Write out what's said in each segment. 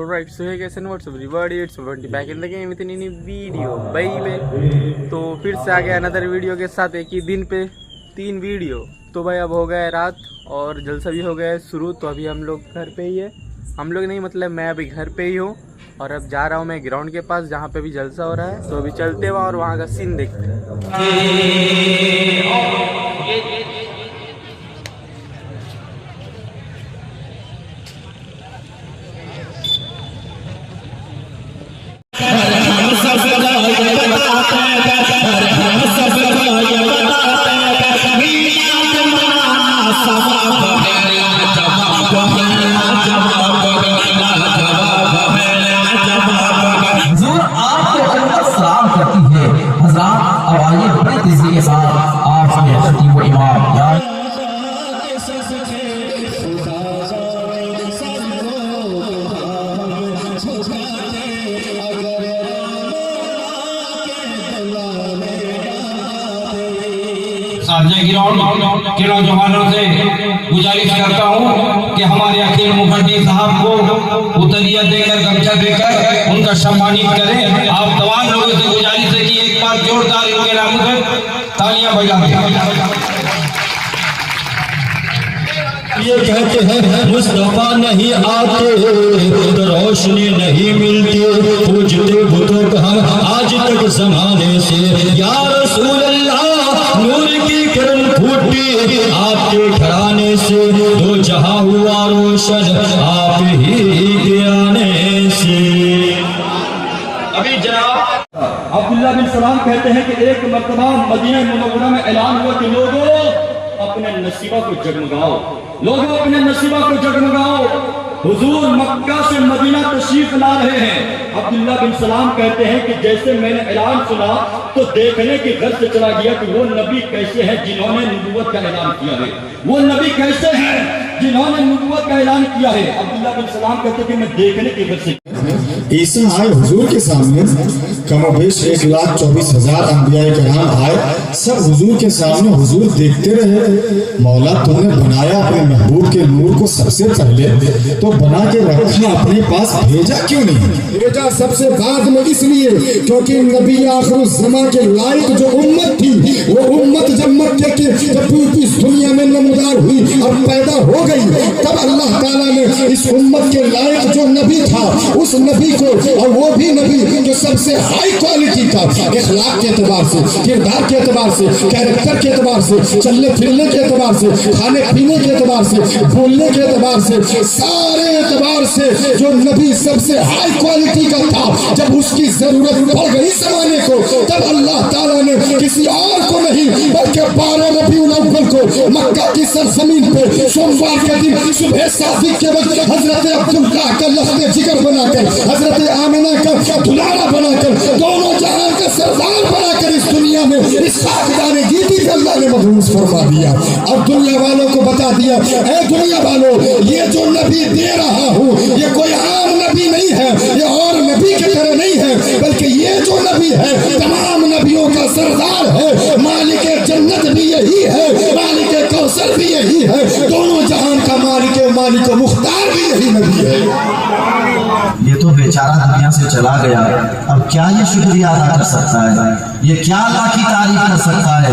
Alright, so hey guys and what's up everybody, it's Vanti back in the game with a new video baby। तो फिर से आ गया another video के साथ एक ही दिन पे 3 वीडियो। तो भाई अब हो गया है रात और जलसा भी हो गया है शुरू। तो अभी हम लोग घर पे ही है, हम लोग नहीं मतलब मैं अभी घर पे ही हूँ और अब जा रहा हूँ मैं ग्राउंड के पास जहाँ पे भी जलसा हो रहा है। तो अभी चलते वहाँ और वहाँ का सीन देखते हैं। ग्राउंड के नौजवानों से गुजारिश करता हूँ कि हमारे अखिल मुफद्दी साहब को उतरिया देकर गमछा देकर उनका सम्मानित करें। आप तमाम लोगों से गुजारिश है कि एक बार जोरदार इनके नाम पर तालियां बजाएं। ये कहते हैं मुस्तफा नहीं आते तो रोशनी नहीं मिलती, पूजते बुतों का आज तक जमाने से। या रसूल अल्लाह नूर की किरण फूटी आपके घराने से, दो जहां हुआ रोशन आप ही के आने से। अभी जनाब अब्दुल्ला बिन सलाम कहते हैं कि एक मर्तबा मदीना मुनव्वरा में ऐलान हुआ कि लोगों अपने नसीबा को जगमगाओ, लोगों अपने नसीबा को जगमगाओ। हुजूर मक्का से मदीना तशरीफ ला रहे हैं। अब्दुल्ला बिन सलाम कहते हैं कि जैसे मैंने ऐलान सुना तो देखने की घर से चला गया कि वो नबी कैसे हैं जिन्होंने नबूवत का ऐलान किया है, वो नबी कैसे हैं जिन्होंने नबूवत का ऐलान किया है। अब्दुल्ला बिन सलाम कहते हैं कि मैं देखने की घर से ईसा आए हुजूर के सामने, कमोबेश 1,24,000 अंबियाए किराम आए, सब हुजूर के सामने हुजूर देखते रहे। मौला तुमने बनाया अपने महबूब के नूर को सबसे पहले, तो बना के रखा अपने पास, भेजा क्यों नहीं? भेजा सबसे बाद में इसलिए क्योंकि नबी आखिरुज़्ज़मा के लायक जो उम्मत थी, वो उम्मत जब मक्के के जब इस दुनिया में नमदार हुई और पैदा हो गई, तब अल्लाह ताला ने इस उम्मत के लायक जो नबी था उस नबी को, और वो भी नबी जो सबसे हाई क्वालिटी था, इखलाक के एतबार से, किरदार के एतबार से, कैरेक्टर के एतबार से, चलने फिरने के एतबार से, खाने पीने के एतबार से, बोलने के एतबार से, सारे एतबार से जो नबी सबसे हाई क्वालिटी का था। जब उसकी जरूरत पड़ गई जमाने को, तब अल्लाह ताला ने किसी और को नहीं बल्कि 12 रबीउल अव्वल को मक्का की सरजमीन पे सोमवार के दिन सुबह सादिक के वक्त हजरत अब्दुल्लाह का लफ्ज़ जिक्र बनाकर, हजरत आमिना का दुलारा बनाकर, दोनों जहां का सरदार बनाकर इस दुनिया में इस खाकदाने गीती पे अल्लाह ने मबूस फरमा दिया। अब दुनिया वालों को बता दिया, ऐ दुनिया वालों, ये जो नबी दे रहा हूँ ये कोई आम नबी नहीं है, ये और नबी की तरह नहीं है, बल्कि ये जो नबी है तमाम नबियों का सरदार है। मालिक जन्नत भी यही है, मालिक कौसर भी यही है, दोनों जहान का मालिक मुख्तार भी यही नबी है। ये तो बेचारा दुनिया से चला गया, अब क्या ये शुक्रिया अदा कर सकता है, ये क्या अल्लाह की तारीफ कर सकता है।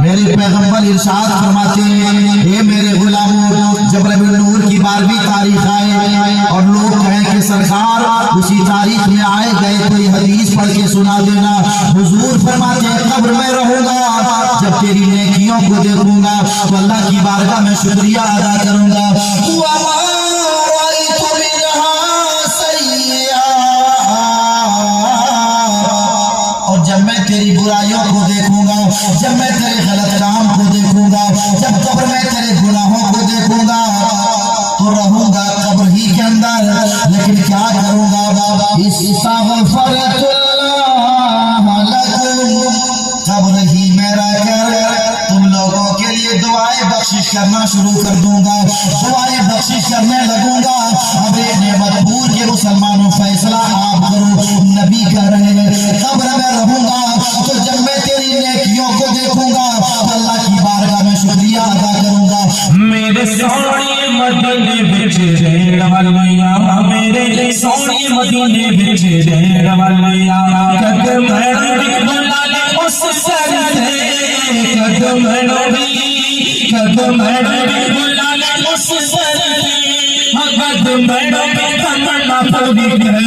मेरे पैगंबर इरशाद फरमाते हैं, हे मेरे गुलामों, जब रबीउल नूर की 12वीं तारीख आए और लोग कहें कि सरकार उसी तारीख में आए गए तो ये हदीस पढ़ के सुना देना। हुजूर फरमाते हैं, कब्र में रहूंगा, जब तेरी नेकियों को देखूंगा तो अल्लाह की बारगाह में शुक्रिया अदा करूंगा। और जब मैं तेरी बुराइयों को देखूंगा, जब मैं तेरे गलत काम को देखूंगा, जब कब्र में तेरे गुनाहों को देखूंगा तो रहूंगा कब्र ही के अंदर, लेकिन क्या करूंगा कब्र ही मेरा कर, तुम लोगों के लिए दुआएं बख्शिश करना शुरू कर दूंगा, दुआएं बख्शिश करने लगूंगा। अब एक नेमतपूर के मुसलमानों फैसला आप करो, नबी कह रहे हैं कब्र में रहूंगा तो जब मैं तेरी नेकियों को देखूंगा अल्लाह की बारगाह में शुक्रिया अदा करूंगा। मेरे सोने मदन बिच रहने वालिया, मेरे सोने मदीने विच रहण वालिया कदम बुलाले उस सर से कदम बुलाले उस सर से कदम तमन्ना पूरी कर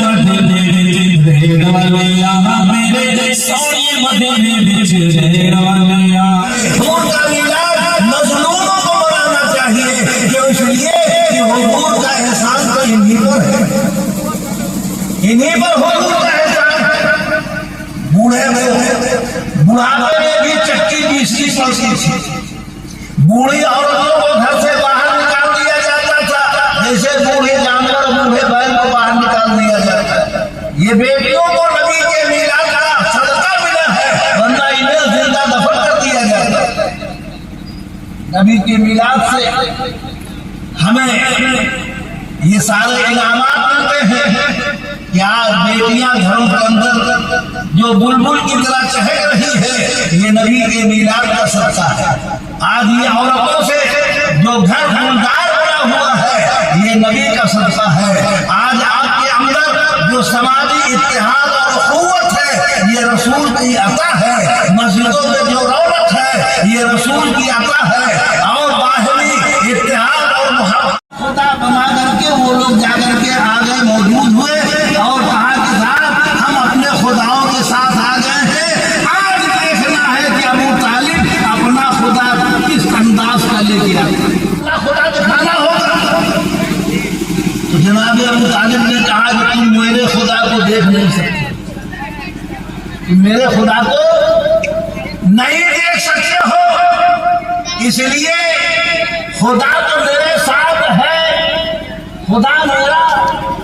मदीने विच रहण वालिया मेरे सोने मदीने विच रहण वालिया। हुजूर का मिलाद मजलूमों को मनाना चाहिए, क्यों? इसलिए कि हुजूर का एहसान तो इन्हीं पर है, इन्हीं पर हुजूर का एहसान है। बुढ़ापे में भी चक्की पीसनी पड़ती थी, बूढ़ी औरतों को घर से बाहर निकाल दिया जाता था, जैसे बूढ़े जानवर बूढ़े बैल को बाहर निकाल दिया जाता है। ये बेटियों को नबी के मिलाद का सदका मिला है, वरना इन्हें जिंदा दफन कर दिया जाता। नबी के मिलाद से हमें ये सारे इनामात मिलते हैं। क्या बेटियां घरों के अंदर जो बुलबुल की तरह चहक रही है, ये नबी के मिलाद का सदका है। आज ये औरतों से जो घर गुलजार बना हुआ है, ये नबी का सदका है। आज आपके अंदर जो समाजी इत्तेहाद और अखुवत है, ये रसूल की अता है। मस्जिदों में जो रौनक है, ये रसूल की अता है। और बाहरी इत्तेहाद और मोहब्बत खुदा बना करके वो लोग जाकर के आगे मौजूद हुए और कहा कि साहब हम अपने खुदाओं के साथ आ गए हैं। आज देखना है कि अबू तालिब अपना खुदा किस अंदाज का लेके आए, अपना खुदा दिखाना होगा। तो जनाब अबू तालिब ने कहा कि तुम मेरे खुदा को देख नहीं सकते, मेरे खुदा को नहीं देख सकते हो, इसलिए खुदा तो मेरे साथ है, खुदा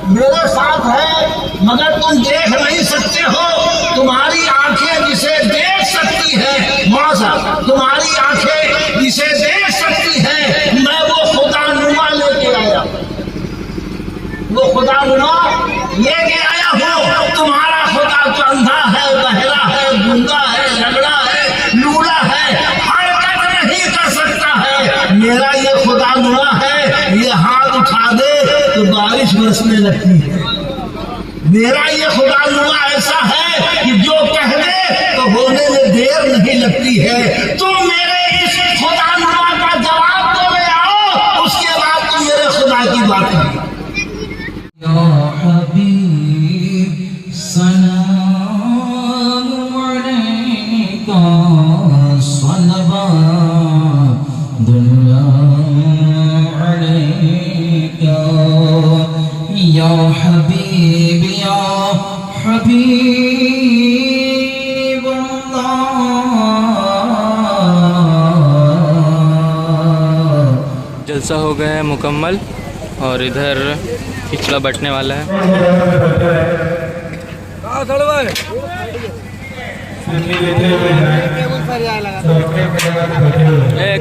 मेरे साथ है, मगर तुम देख नहीं सकते हो। तुम्हारी आंखें जिसे देख सकती है, मौसा तुम्हारी आंखें जिसे देख सकती है, मैं वो खुदा नुमा लेके आया, वो खुदा नुमा लेके आया हूँ। तुम्हारा खुदा तो अंधा है, बहरा है, गूंगा है, लंगड़ा है, लूला है, हरकत नहीं कर सकता है। मेरा ये खुदा नुमा है, ये हाथ उठा दे तो बारिश बरसने लगती है। मेरा ये खुदा नुमा ऐसा है कि जो कह दे तो होने में देर नहीं लगती है। तुम मेरे इस खुदा नुमा का जवाब तो ले आओ, उसके बाद तुम मेरे खुदा की बात करो। या हबीब सलाम अलैका सल्लल्लाहु अलैका या हबीब अल्लाह। जलसा हो गया है मुकम्मल और इधर खिचड़ा बटने वाला है।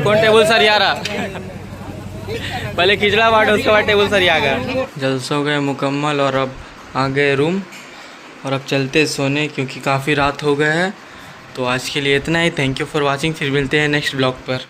कौन टेबल सर यार पहले खिचड़ा बांटो, उसके बाद टेबल सर आ गया। जलसा हो गया मुकम्मल और अब आ गए रूम और अब चलते सोने, क्योंकि काफ़ी रात हो गया है। तो आज के लिए इतना ही। थैंक यू फॉर वॉचिंग, फिर मिलते हैं नेक्स्ट ब्लॉग पर।